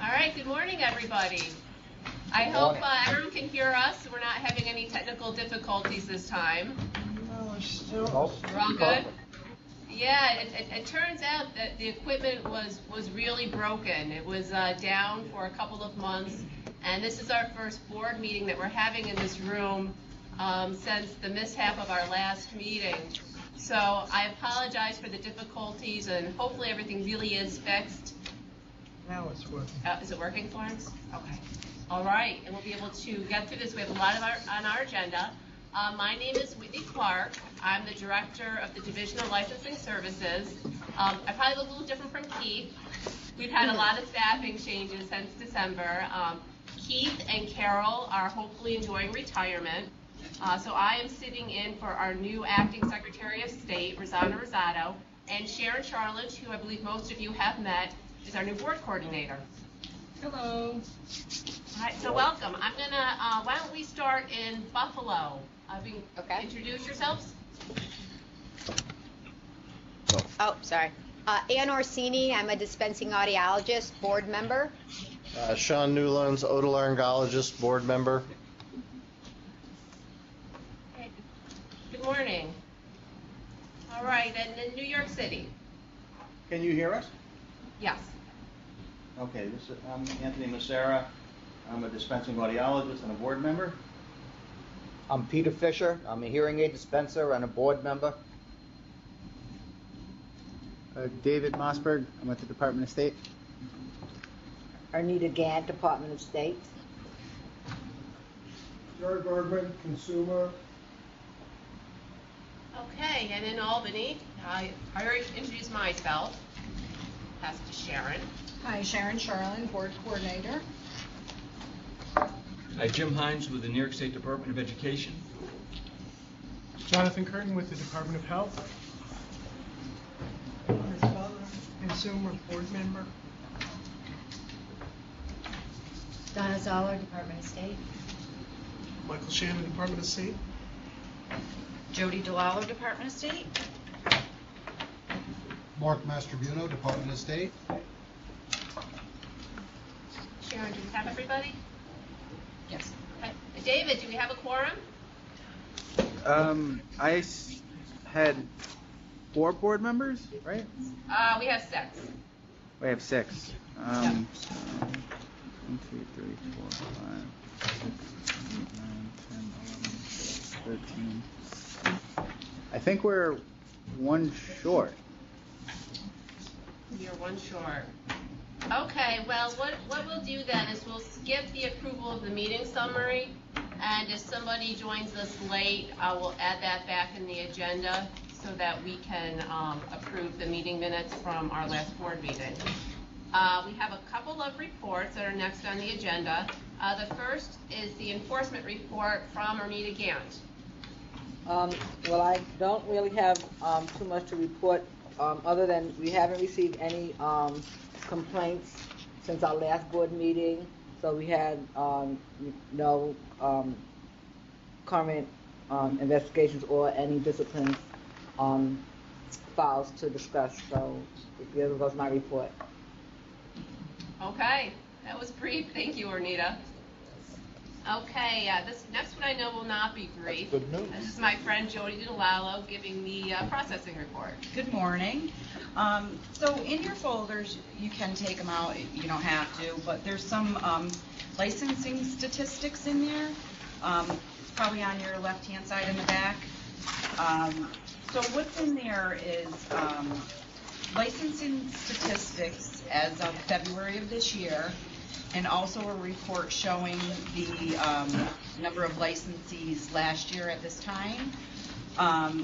All right, good morning, everybody. I hope everyone can hear us. We're not having any technical difficulties this time. No, we're still. We're all good? Yeah, it turns out that the equipment was really broken. It was down for a couple of months, and this is our first board meeting that we're having in this room since the mishap of our last meeting. So I apologize for the difficulties, and hopefully everything really is fixed. Now it's working. Is it working, Florence? Okay. All right, and we'll be able to get through this. We have a lot on our agenda. My name is Whitney Clark. I'm the director of the Division of Licensing Services. I probably look a little different from Keith. We've had a lot of staffing changes since December. Keith and Carol are hopefully enjoying retirement. So I am sitting in for our new acting Secretary of State, Rosanna Rosado, and Sharon Charlotte, who I believe most of you have met, is our new board coordinator. Hello. All right, so welcome. I'm gonna, why don't we start in Buffalo? Okay. Introduce yourselves. Oh, sorry. Ann Orsini, I'm a dispensing audiologist, board member. Sean Newlands, otolaryngologist, board member. Okay. Good morning. All right, and in New York City. Can you hear us? Yes. Okay, I'm Anthony Massera. I'm a dispensing audiologist and a board member. I'm Peter Fisher. I'm a hearing aid dispenser and a board member. David Mossberg. I'm at the Department of State. Arnita Gant, Department of State. Jared Bergman, consumer. Okay, and in Albany, I already introduced myself. Pass it to Sharon. Hi, Sharon Charlin, board coordinator. Hi, Jim Hines with the New York State Department of Education. Jonathan Curtin with the Department of Health. Ms. Butler, consumer board member. Donna Zoller, Department of State. Michael Shannon, Department of State. Jody DeLallo, Department of State. Mark Mastrobuno, Department of State. Sharon, do we have everybody? Yes. Okay. David, do we have a quorum? I had 4 board members, right? We have 6. We have 6. 1, 2, 3, 4, 5, 6, 7, 8, 9, 10, 11, 13. I think we're 1 short. You're 1 short. Okay, well, what we'll do then is we'll skip the approval of the meeting summary, and if somebody joins us late, we'll add that back in the agenda so that we can approve the meeting minutes from our last board meeting. We have a couple of reports that are next on the agenda. The first is the enforcement report from Arnita Gant. Well, I don't really have too much to report other than we haven't received any complaints since our last board meeting. So we had no current investigations or any discipline files to discuss. So there goes my report. Okay, that was brief. Thank you, Arnita. Okay, this next one I know will not be brief. That's good news. This is my friend Jody DeLallo giving the processing report. Good morning. So in your folders, you can take them out. You don't have to, but there's some licensing statistics in there. It's probably on your left-hand side in the back. So what's in there is licensing statistics as of February of this year, and also a report showing the number of licensees last year at this time.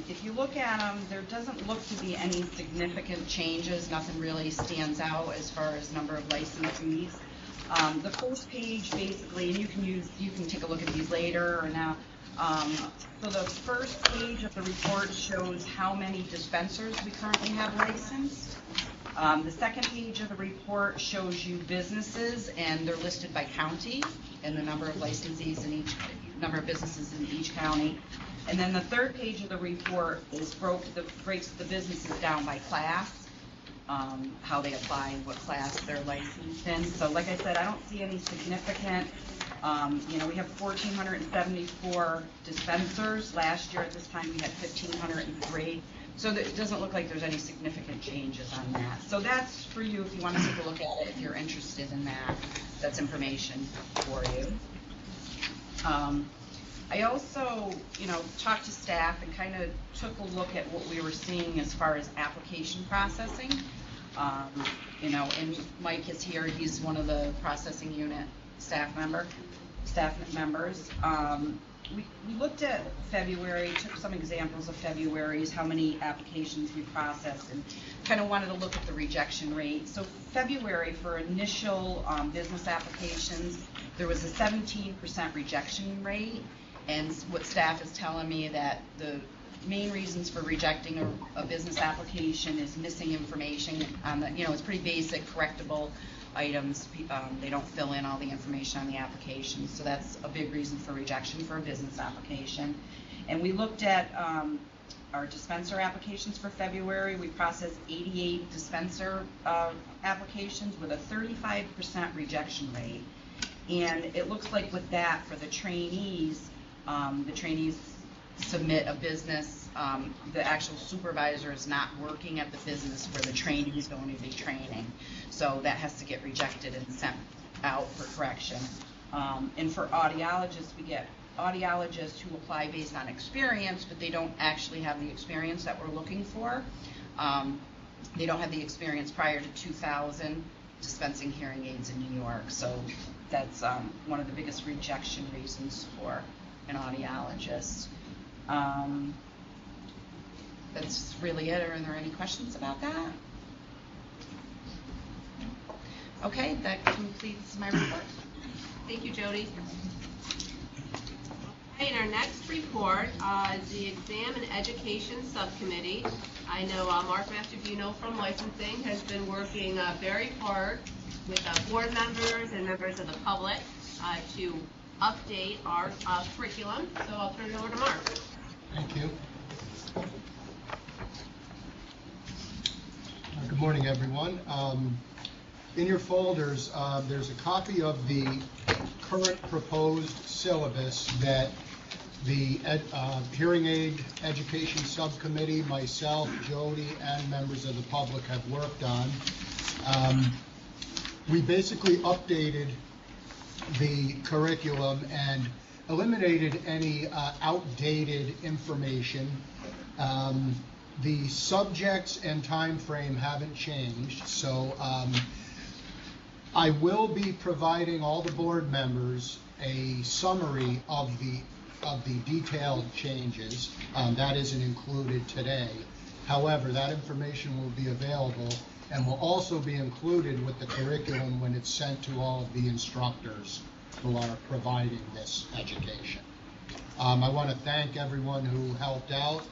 If you look at them, there doesn't look to be any significant changes. Nothing really stands out as far as number of licensees. The first page basically, and you can take a look at these later or now. So the first page of the report shows how many dispensers we currently have licensed. The second page of the report shows you businesses, and they're listed by county and the number of licensees in each, number of businesses in each county. And then the third page of the report is breaks the businesses down by class. how they apply and what class they're licensed in. So like I said, I don't see any significant, we have 1,474 dispensers. Last year at this time, we had 1,503. So it doesn't look like there's any significant changes on that. So that's for you if you want to take a look at it, if you're interested in that. That's information for you. I also, talked to staff and kind of took a look at what we were seeing as far as application processing. And Mike is here. He's one of the processing unit staff members. We looked at February, took some examples of February's, how many applications we processed, and kind of wanted to look at the rejection rate. So February, for initial business applications, there was a 17% rejection rate. And what staff is telling me that the main reasons for rejecting a business application is missing information on the, it's pretty basic, correctable items. They don't fill in all the information on the application. So that's a big reason for rejection for a business application. And we looked at our dispenser applications for February. We processed 88 dispenser applications with a 35% rejection rate. And it looks like with that, for the trainees submit a business, the actual supervisor is not working at the business where the trainee is going to be training. So that has to get rejected and sent out for correction. And for audiologists, we get audiologists who apply based on experience, but they don't actually have the experience that we're looking for. They don't have the experience prior to 2000 dispensing hearing aids in New York. So that's one of the biggest rejection reasons for an audiologist. That's really it. Are there any questions about that? Okay, that completes my report. Thank you, Jody. Okay, and our next report is the Exam and Education Subcommittee. I know Mark Mastrobuno from Licensing has been working very hard with board members and members of the public to update our curriculum. So I'll turn it over to Mark. Thank you. Good morning, everyone. In your folders, there's a copy of the current proposed syllabus that the Hearing Aid Education Subcommittee, myself, Jody, and members of the public have worked on. We basically updated the curriculum and eliminated any outdated information. The subjects and time frame haven't changed, so I will be providing all the board members a summary of the detailed changes. That isn't included today. However, that information will be available and will also be included with the curriculum when it's sent to all of the instructors who are providing this education. I want to thank everyone who helped out,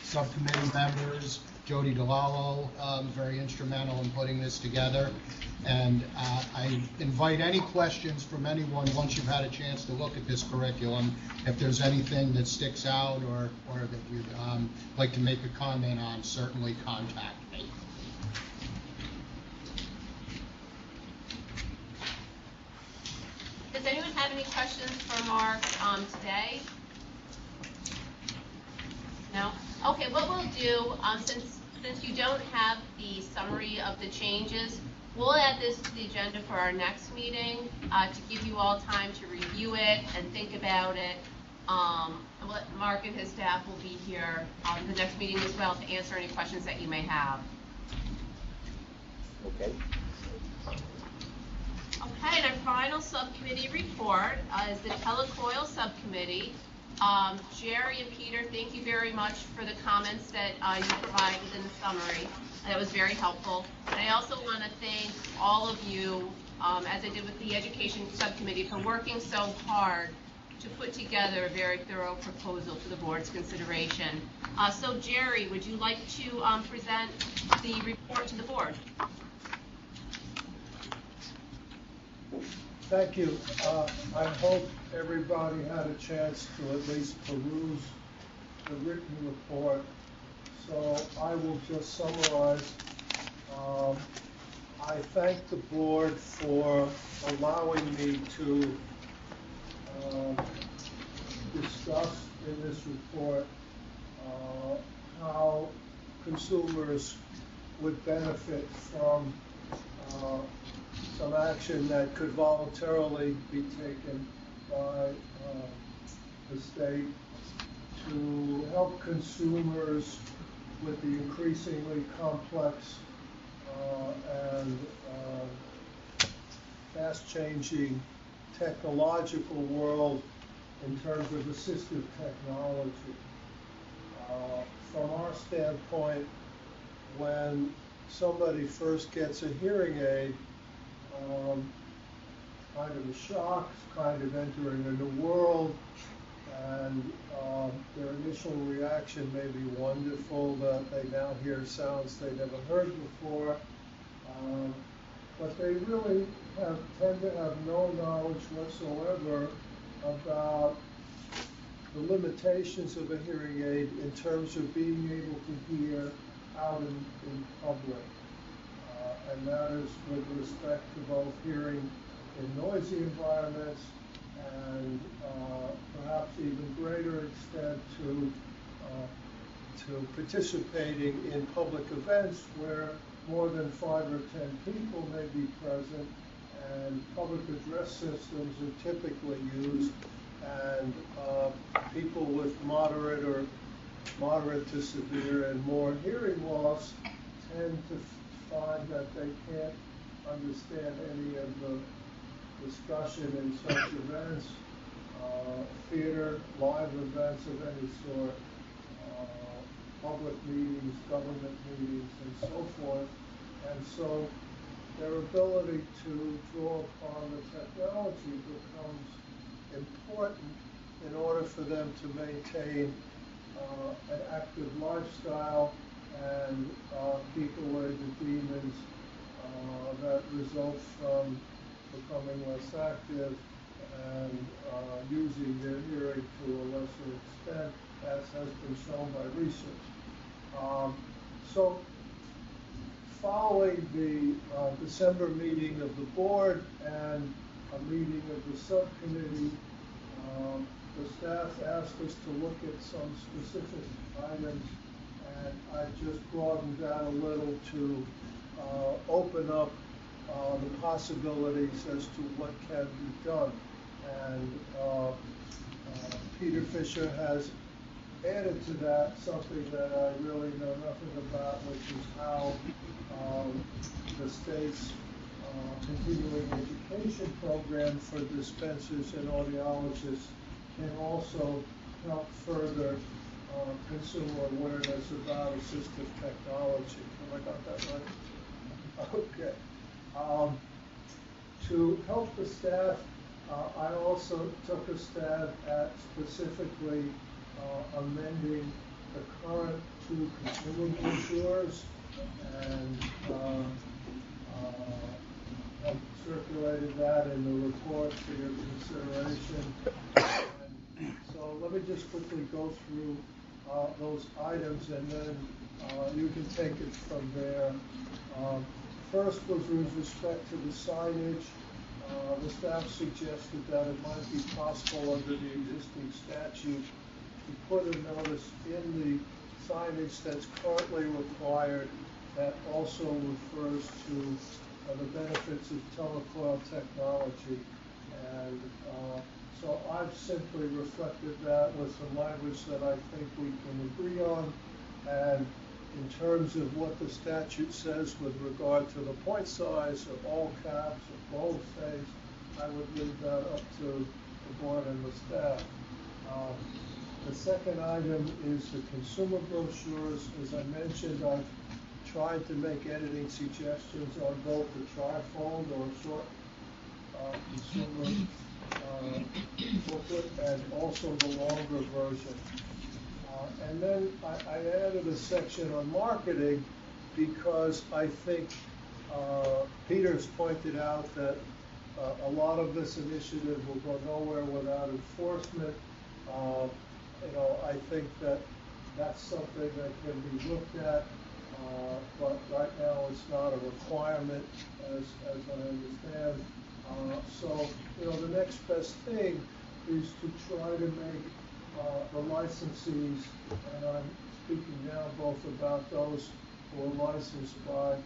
subcommittee members, Jody DeLallo, very instrumental in putting this together. And I invite any questions from anyone once you've had a chance to look at this curriculum. If there's anything that sticks out or that you'd like to make a comment on, certainly contact me. Does anyone have any questions for Mark today? No? Okay, what we'll do, since you don't have the summary of the changes, we'll add this to the agenda for our next meeting to give you all time to review it and think about it. Mark and his staff will be here on the next meeting as well to answer any questions that you may have. Okay. Okay, and our final subcommittee report is the Telecoil Subcommittee. Jerry and Peter, thank you very much for the comments that you provided in the summary. That was very helpful. And I also want to thank all of you, as I did with the Education Subcommittee, for working so hard to put together a very thorough proposal for the board's consideration. So Jerry, would you like to present the report to the board? Thank you. I hope everybody had a chance to at least peruse the written report. So I will just summarize I thank the board for allowing me to discuss in this report how consumers would benefit from some action that could voluntarily be taken by the state to help consumers with the increasingly complex and fast-changing technological world in terms of assistive technology. From our standpoint, when somebody first gets a hearing aid, kind of a shock, kind of entering a new world, and their initial reaction may be wonderful that they now hear sounds they never heard before, but they really tend to have no knowledge whatsoever about the limitations of a hearing aid in terms of being able to hear out in public. And that is with respect to both hearing in noisy environments and perhaps even greater extent to participating in public events where more than 5 or 10 people may be present, and public address systems are typically used, and people with moderate to severe and more hearing loss tend to find that they can't understand any of the discussion in such events, theater, live events of any sort, public meetings, government meetings, and so forth. And so their ability to draw upon the technology becomes important in order for them to maintain an active lifestyle and keep away the demons that result from becoming less active and using their hearing to a lesser extent, as has been shown by research. So following the December meeting of the board and a meeting of the subcommittee, the staff asked us to look at some specific items, and I've just broadened that a little to open up the possibilities as to what can be done. And Peter Fisher has added to that something that I really know nothing about, which is how the state's continuing education program for dispensers and audiologists can also help further consumer awareness about assistive technology. Have I got that right? Okay. To help the staff, I also took a stab at specifically amending the current 2 consumer brochures, and I've circulated that in the report for your consideration. And so let me just quickly go through those items, and then you can take it from there. First was with respect to the signage. The staff suggested that it might be possible under the existing statute to put a notice in the signage that's currently required that also refers to the benefits of telecoil technology. And so I've simply reflected that with some language that I think we can agree on. And in terms of what the statute says with regard to the point size of all caps or bold face, I would leave that up to the board and the staff. The second item is the consumer brochures. As I mentioned, I've tried to make editing suggestions on both the trifold or short consumer booklet and also the longer version. And then I added a section on marketing because I think Peter's pointed out that a lot of this initiative will go nowhere without enforcement. I think that that's something that can be looked at. but right now it's not a requirement as I understand. So, the next best thing is to try to make the licensees, and I'm speaking now both about those who are licensed by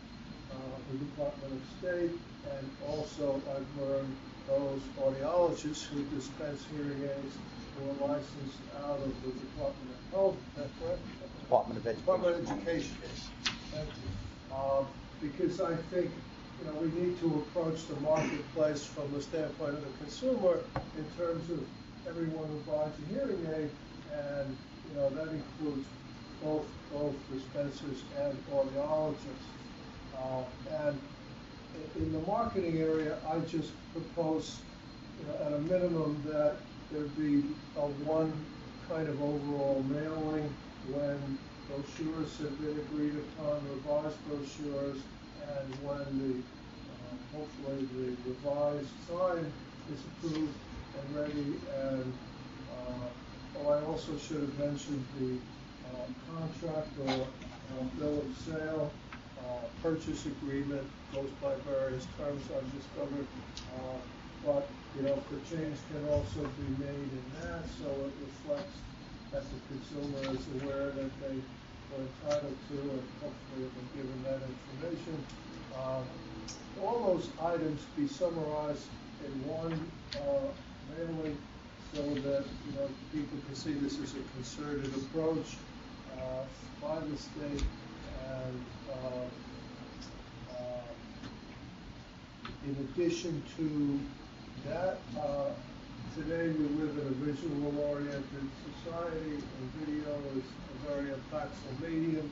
the Department of State, and also I've learned those audiologists who dispense hearing aids who are licensed out of the Department of Health, that's right? Department of Education. Department of Education. Thank you. Because I think, we need to approach the marketplace from the standpoint of the consumer in terms of everyone who buys a hearing aid, and, that includes both dispensers and audiologists. And in the marketing area, I just propose, at a minimum, that there be one kind of overall mailing when brochures have been agreed upon, revised brochures, and when hopefully the revised sign is approved and ready. And I also should have mentioned the contract or bill of sale. Purchase agreement goes by various terms, I've discovered, but the change can also be made in that, so it reflects that the consumer is aware that they are entitled to, and hopefully have been given that information. All those items be summarized in one mailing, so that people can see this is a concerted approach by the state. And in addition to that, today we live in a visual-oriented society, and video is a very impactful medium,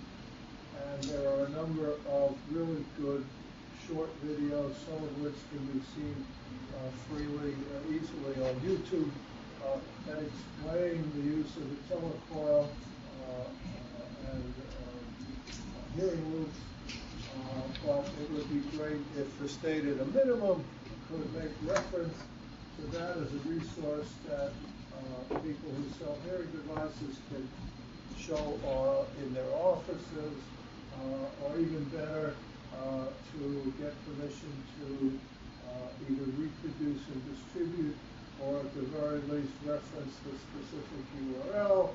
and there are a number of really good short videos, some of which can be seen freely, easily on YouTube, that explain the use of the telecoil and hearing loops, but it would be great if the state at a minimum could make reference to that as a resource that people who sell hearing devices can show in their offices, or even better, to get permission to either reproduce and distribute, or at the very least reference the specific URL,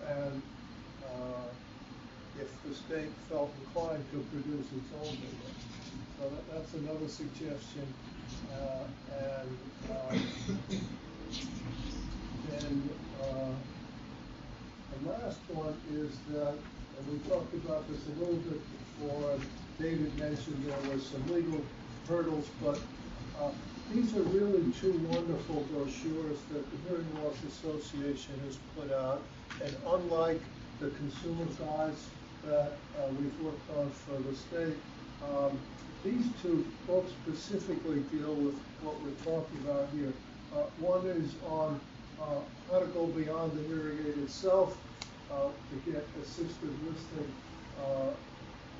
and if the state felt inclined to produce its own video. So that's another suggestion. Then the last one is that, and we talked about this a little bit before, David mentioned there was some legal hurdles, but these are really two wonderful brochures that the Hearing Loss Association has put out, and unlike the consumer guides that we've worked on for the state, these two both specifically deal with what we're talking about here. One is on how to go beyond the hearing aid itself to get assisted listening,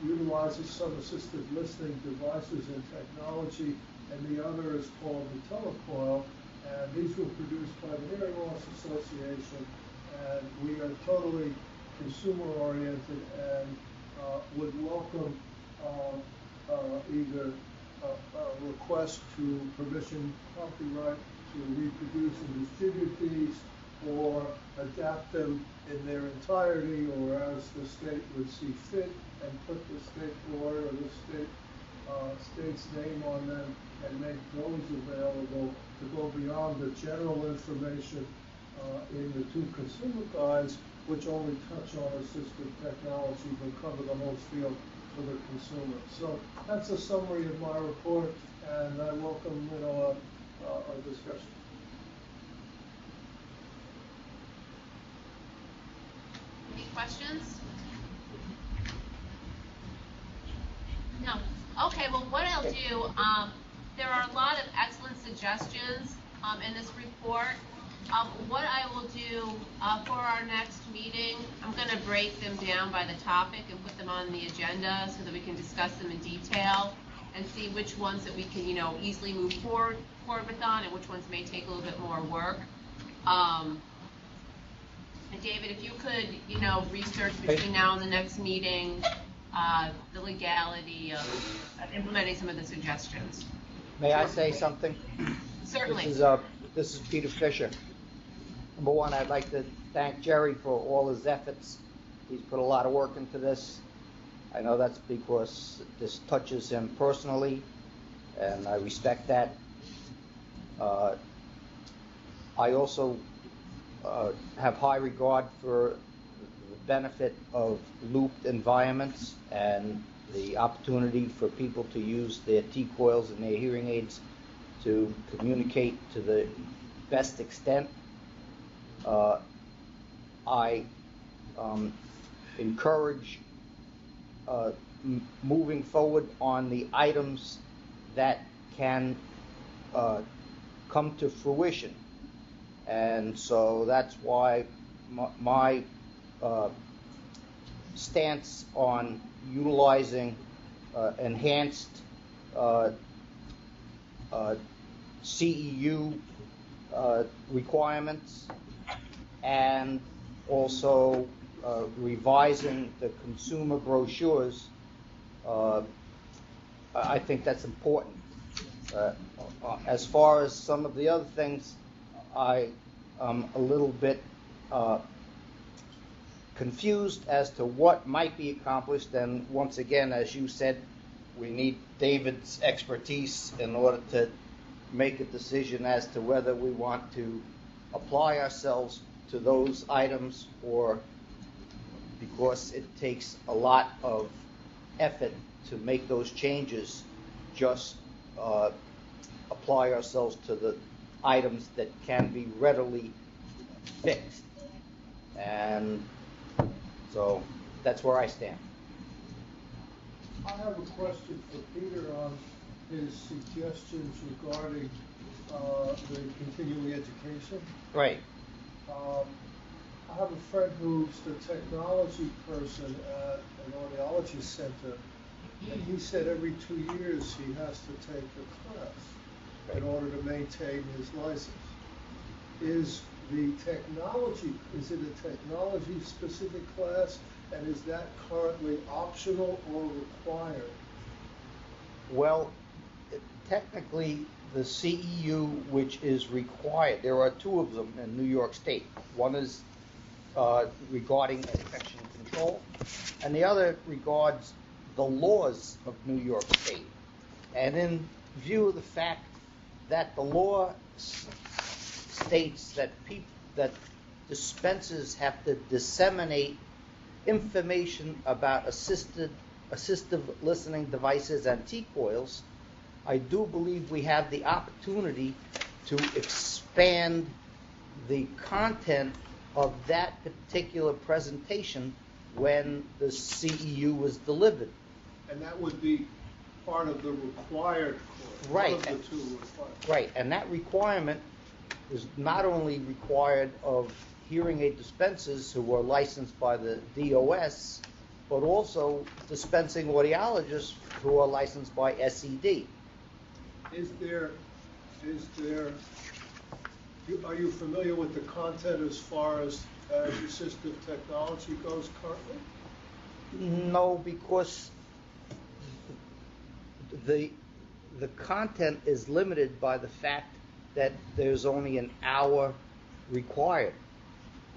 utilizes some assisted listening devices and technology, and the other is called the telecoil, and these were produced by the Hearing Loss Association, and we are totally consumer-oriented and would welcome either a request to permission copyright to reproduce and distribute these, or adapt them in their entirety, or as the state would see fit, and put the state board or the state's name on them, and make those available to go beyond the general information in the two consumer guides, which only touch on assistive technology but cover the whole field for the consumer. So that's a summary of my report, and I welcome a discussion. Any questions? No. Okay, well, what I'll do, there are a lot of excellent suggestions in this report. What I will do for our next meeting, I'm going to break them down by the topic and put them on the agenda so that we can discuss them in detail and see which ones that we can, easily move forward with on, and which ones may take a little bit more work. And David, if you could, research between now and the next meeting, the legality of implementing some of the suggestions. May I say something? Certainly. This is Peter Fisher. Number one, I'd like to thank Jerry for all his efforts. He's put a lot of work into this. I know that's because this touches him personally, and I respect that. I also have high regard for the benefit of looped environments and the opportunity for people to use their T-coils and their hearing aids to communicate to the best extent. I encourage moving forward on the items that can come to fruition. And so that's why my stance on utilizing enhanced CEU requirements and also revising the consumer brochures, I think that's important. As far as some of the other things, I am a little bit confused as to what might be accomplished, and once again, as you said, we need David's expertise in order to make a decision as to whether we want to apply ourselves to those items, or because it takes a lot of effort to make those changes, just apply ourselves to the items that can be readily fixed. And so that's where I stand. I have a question for Peter on his suggestions regarding the continuing education. Right. I have a friend who's the technology person at an audiology center, and he said every 2 years he has to take a class in order to maintain his license. Is it a technology specific class, and is that currently optional or required? Well, technically, the CEU, which is required, there are two of them in New York State. One is regarding infection control, and the other regards the laws of New York State. And in view of the fact that the law states that dispensers have to disseminate information about assistive listening devices and T-coils, I do believe we have the opportunity to expand the content of that particular presentation when the CEU was delivered. And that would be part of the required course. Right. One of the two required. Right, and that requirement is not only required of hearing aid dispensers who are licensed by the DOS, but also dispensing audiologists who are licensed by SED. Are you familiar with the content as far as assistive technology goes currently? No, because the content is limited by the fact that there's only an hour required.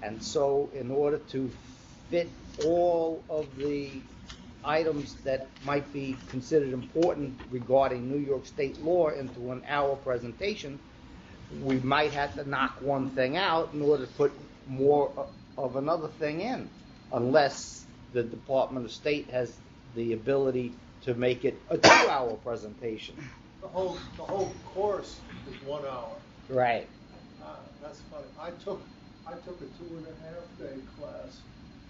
And so in order to fit all of the items that might be considered important regarding New York State law into an hour presentation, we might have to knock one thing out in order to put more of another thing in, unless the Department of State has the ability to make it a 2-hour presentation. The whole course is 1 hour. Right. That's funny. I took a 2.5-day class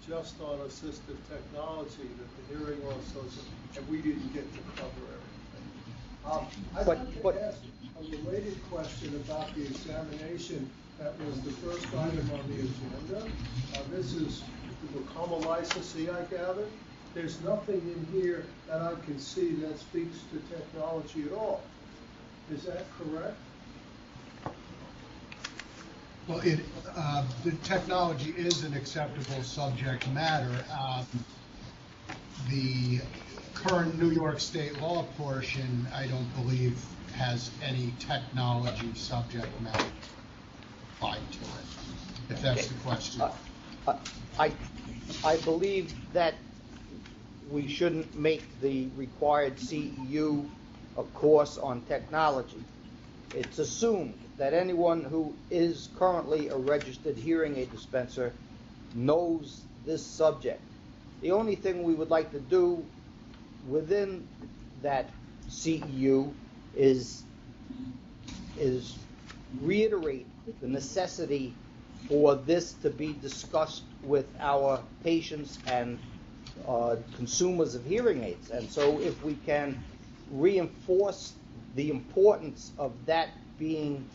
just on assistive technology that the hearing loss association, and we didn't get to cover everything. I'd like to ask a related question about the examination that was the first item on the agenda. This is to become a licensee, I gather. There's nothing in here that I can see that speaks to technology at all. Is that correct? Well, the technology is an acceptable subject matter. the current New York State law portion, I don't believe, has any technology subject matter applied to it, if that's the question. I believe that we shouldn't make the required CEU a course on technology. It's assumed that anyone who is currently a registered hearing aid dispenser knows this subject. The only thing we would like to do within that CEU is reiterate the necessity for this to be discussed with our patients and consumers of hearing aids. And so if we can reinforce the importance of that being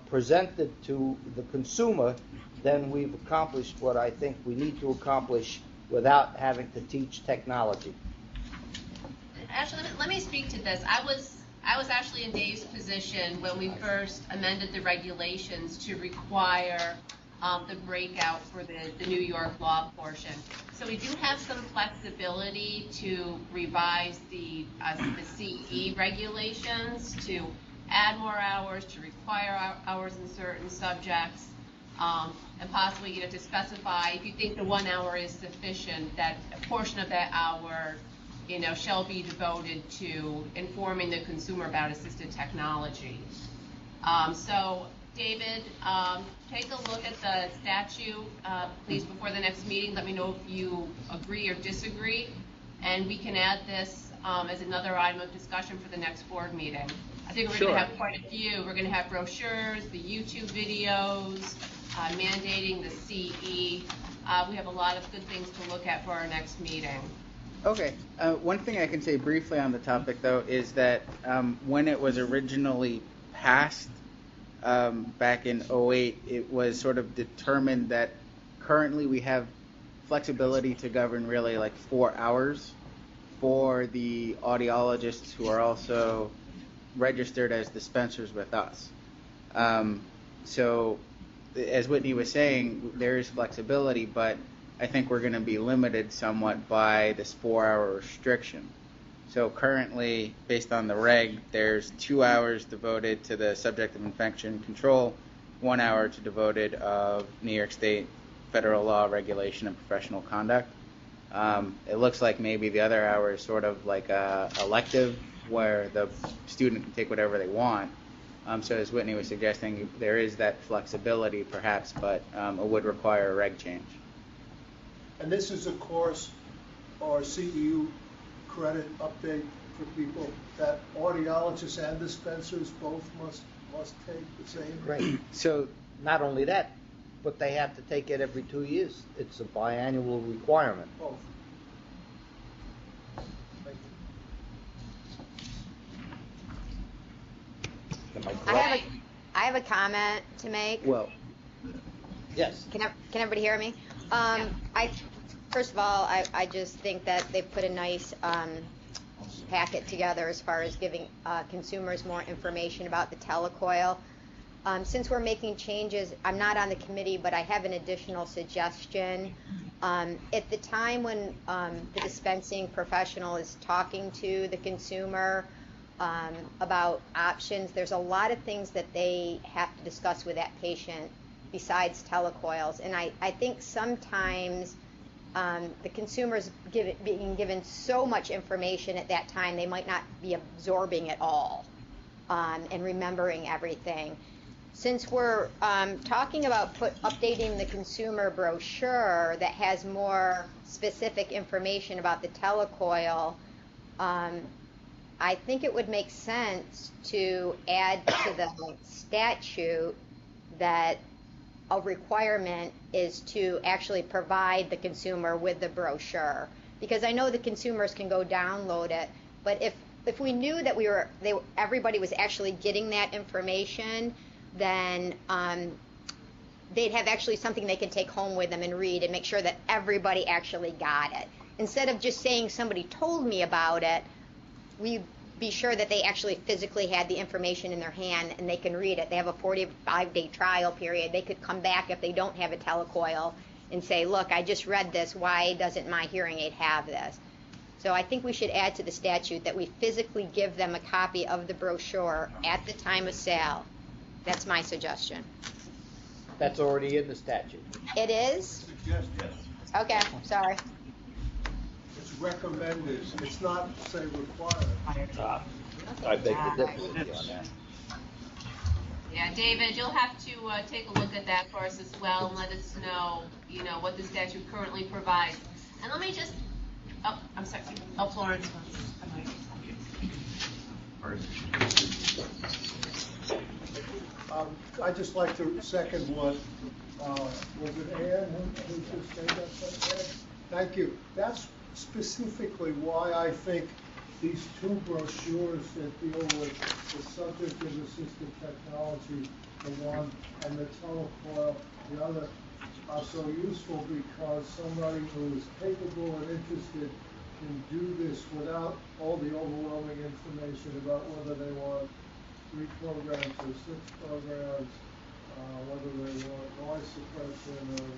presented to the consumer, then we've accomplished what I think we need to accomplish without having to teach technology. Actually, let me speak to this. I was actually in Dave's position when we first amended the regulations to require the breakout for the New York law portion. So we do have some flexibility to revise the CE regulations to add more hours, to require hours in certain subjects, and possibly to specify if you think the 1 hour is sufficient, that a portion of that hour shall be devoted to informing the consumer about assisted technology. So, David, take a look at the statute, please, before the next meeting. Let me know if you agree or disagree, and we can add this as another item of discussion for the next board meeting. I think we're going to have quite a few. We're going to have brochures, the YouTube videos, mandating the CE. We have a lot of good things to look at for our next meeting. Okay. One thing I can say briefly on the topic, though, is that when it was originally passed back in 2008, it was sort of determined that currently we have flexibility to govern really like 4 hours for the audiologists who are also registered as dispensers with us. So, as Whitney was saying, there is flexibility, but I think we're going to be limited somewhat by this 4-hour restriction. So currently, based on the reg, there's 2 hours devoted to the subject of infection control, 1 hour to devoted of New York State federal law, regulation, and professional conduct. It looks like maybe the other hour is sort of like a elective where the student can take whatever they want. So as Whitney was suggesting, there is that flexibility perhaps, but it would require a reg change. And this is a course or CEU credit update for people that audiologists and dispensers both must take the same. Right. So not only that, but they have to take it every 2 years. It's a biannual requirement. Both. I have a comment to make. Well, yes. Can everybody hear me? First of all, I just think that they've put a nice packet together as far as giving consumers more information about the telecoil. Since we're making changes, I'm not on the committee, but I have an additional suggestion. At the time when the dispensing professional is talking to the consumer about options, there's a lot of things that they have to discuss with that patient besides telecoils. And I think sometimes the consumer's being given so much information at that time, they might not be absorbing it all and remembering everything. Since we're talking about updating the consumer brochure that has more specific information about the telecoil, I think it would make sense to add to the statute that a requirement is to actually provide the consumer with the brochure. Because I know the consumers can go download it, but if we knew that everybody was actually getting that information, then they'd have actually something they could take home with them and read and make sure that everybody actually got it. Instead of just saying somebody told me about it, we be sure that they actually physically had the information in their hand and they can read it. They have a 45-day trial period. They could come back if they don't have a telecoil and say, look, I just read this. Why doesn't my hearing aid have this? So I think we should add to the statute that we physically give them a copy of the brochure at the time of sale. That's my suggestion. That's already in the statute. It is? Yes. Okay, sorry. It's recommended, it's not, say, required. I beg the difference on that. Yeah, David, you'll have to take a look at that for us as well and let us know, what the statute currently provides. And let me just, I'm sorry, Florence. I'd just like to second what, was it Ann who just said that? Ann? Thank you. That's specifically why I think these two brochures that deal with the subject of assistive technology, the one, and the telecoil, the other, are so useful, because somebody who is capable and interested can do this without all the overwhelming information about whether they want 3 programs or 6 programs, whether they want noise suppression or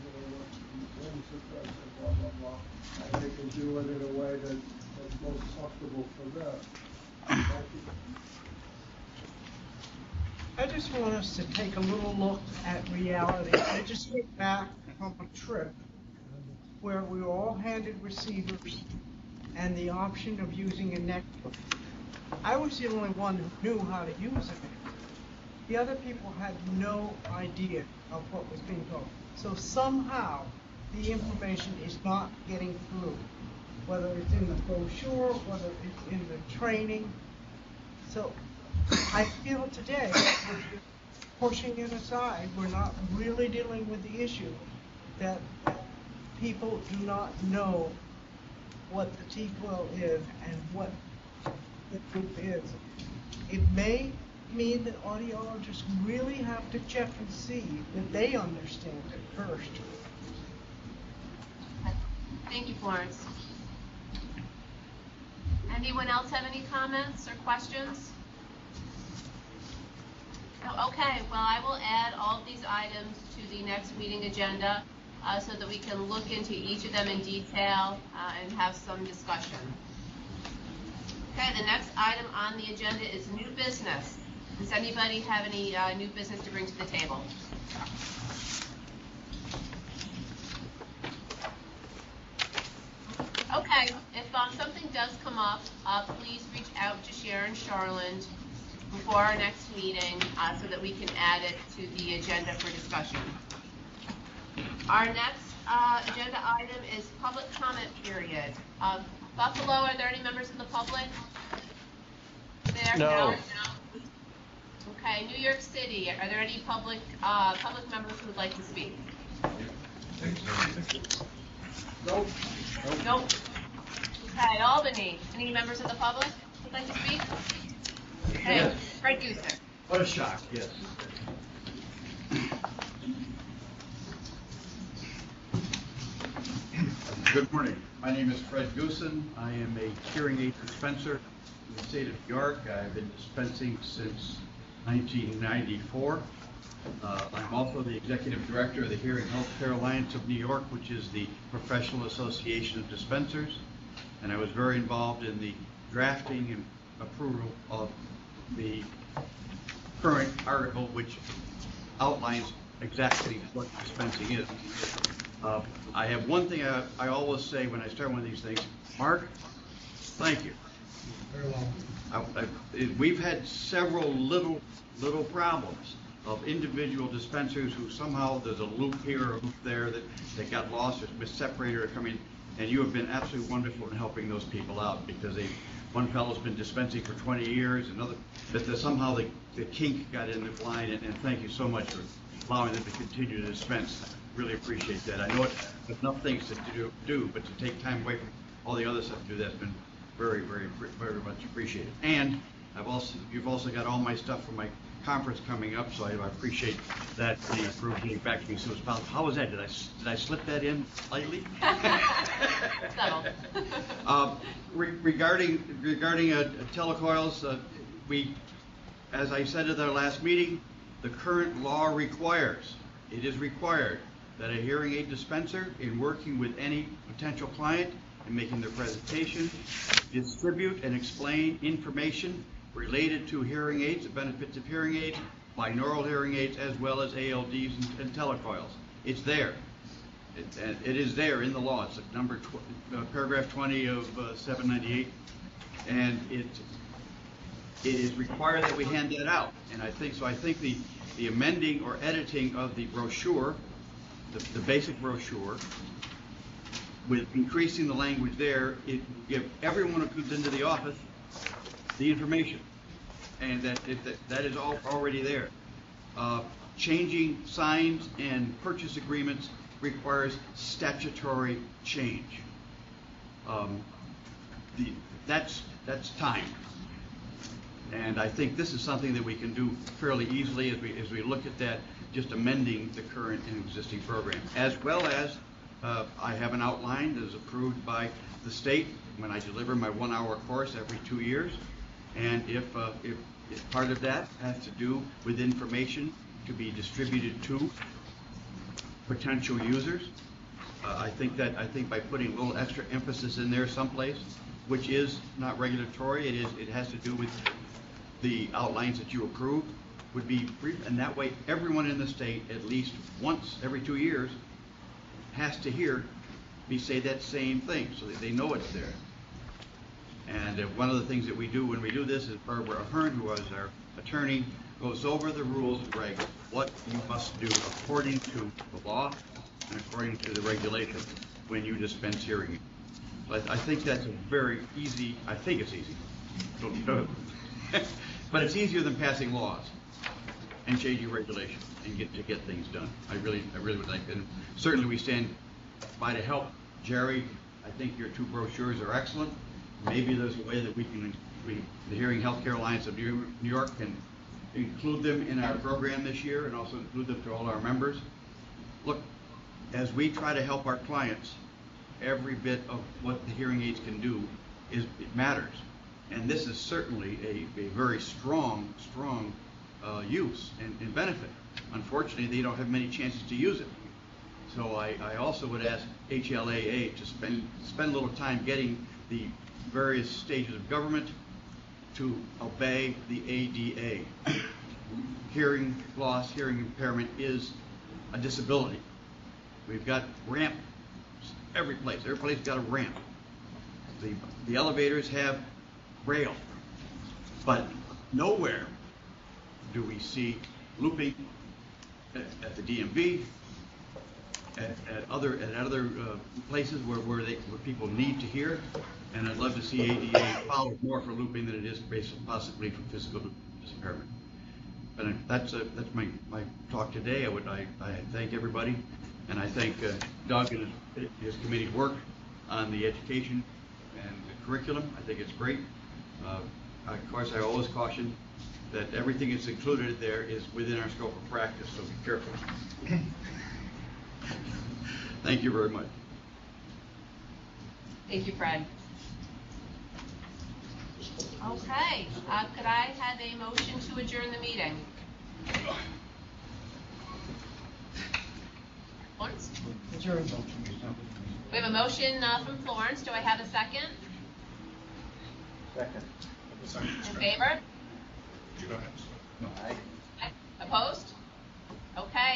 wind suppression, blah, blah, blah. And they can do it in a way that's most comfortable for them. Thank you. I just want us to take a little look at reality. I just went back from a trip where we were all handed receivers and the option of using a netbook. I was the only one who knew how to use it. The other people had no idea of what was being told. So somehow the information is not getting through, whether it's in the brochure, whether it's in the training. So I feel today we're pushing it aside. We're not really dealing with the issue that people do not know what the T-coil is and what the group is. It may mean that audiologists really have to check and see that they understand it first. Thank you, Florence. Anyone else have any comments or questions? No? Okay, well, I will add all of these items to the next meeting agenda so that we can look into each of them in detail and have some discussion. Okay, the next item on the agenda is new business. Does anybody have any new business to bring to the table? Okay, if something does come up, please reach out to Sharon Charland before our next meeting so that we can add it to the agenda for discussion. Our next agenda item is public comment period. Buffalo, are there any members of the public there? No. Okay, New York City, are there any public members who would like to speak? Nope. Nope. Okay, Albany, any members of the public who'd like to speak? Okay, Yes. Fred Goosen. What a shock, yes. Good morning. My name is Fred Goosen. I am a hearing aid dispenser in the state of New York. I've been dispensing since 1994. I'm also the executive director of the Hearing Healthcare Alliance of New York, which is the professional association of dispensers. And I was very involved in the drafting and approval of the current article, which outlines exactly what dispensing is. I have one thing I always say when I start one of these things. Mark, thank you. Very well. We've had several little problems of individual dispensers who somehow there's a loop here or a loop there that got lost or mis-separated or coming, and you have been absolutely wonderful in helping those people out, because one fellow's been dispensing for 20 years, another, that somehow the kink got in the line, and thank you so much for allowing them to continue to dispense. I really appreciate that. I know it's enough things to do, but to take time away from all the other stuff to do that's been very, very, very much appreciated. And you've also got all my stuff from my conference coming up, so I appreciate that for getting back to me so it's possible. How was that? Did I slip that in slightly? Regarding telecoils, as I said at our last meeting, the current law requires, it is required that a hearing aid dispenser, in working with any potential client, in making their presentation, distribute and explain information related to hearing aids, the benefits of hearing aids, binaural hearing aids, as well as ALDs and telecoils. It's there. It is there in the law. It's number paragraph 20 of 798, and it is required that we hand that out. And I think the amending or editing of the brochure, the basic brochure, with increasing the language there, it will give everyone who comes into the office the information, and that is all already there. Changing signs and purchase agreements requires statutory change. That's time, and I think this is something that we can do fairly easily as we look at that, just amending the current and existing program, as well as I have an outline that is approved by the state when I deliver my 1-hour course every 2 years, and if part of that has to do with information to be distributed to potential users. I think by putting a little extra emphasis in there someplace, which is not regulatory, it has to do with the outlines that you approve, would be brief, and that way everyone in the state, at least once every 2 years, has to hear me say that same thing so that they know it's there. And one of the things that we do when we do this is Barbara Ahern, who was our attorney, goes over the rules and regs, what you must do according to the law and according to the regulations when you dispense hearing aids. So I think that's a very easy, I think it's easy, but it's easier than passing laws and changing regulations and get things done. I really would like, and certainly we stand by to help. Jerry, I think your 2 brochures are excellent. Maybe there's a way that the Hearing Healthcare Alliance of New York can include them in our program this year and also include them to all our members. Look, as we try to help our clients, every bit of what the hearing aids can do it matters. And this is certainly a very strong use and benefit. Unfortunately, they don't have many chances to use it. So I also would ask HLAA to spend a little time getting the various stages of government to obey the ADA. Hearing loss, hearing impairment is a disability. We've got ramps every place. Every place got a ramp. The elevators have rail, but nowhere do we see looping at the DMV, at other places where people need to hear. And I'd love to see ADA follow more for looping than it is possibly for physical impairment. But that's my talk today. I thank everybody, and I thank Doug and his committee's work on the education and the curriculum. I think it's great. Of course, I always caution that everything that's included there is within our scope of practice, so be careful. Thank you very much. Thank you, Fred. Okay, could I have a motion to adjourn the meeting? Florence? Adjourn. We have a motion from Florence. Do I have a second? Second. In favor? You go ahead. Opposed? Okay.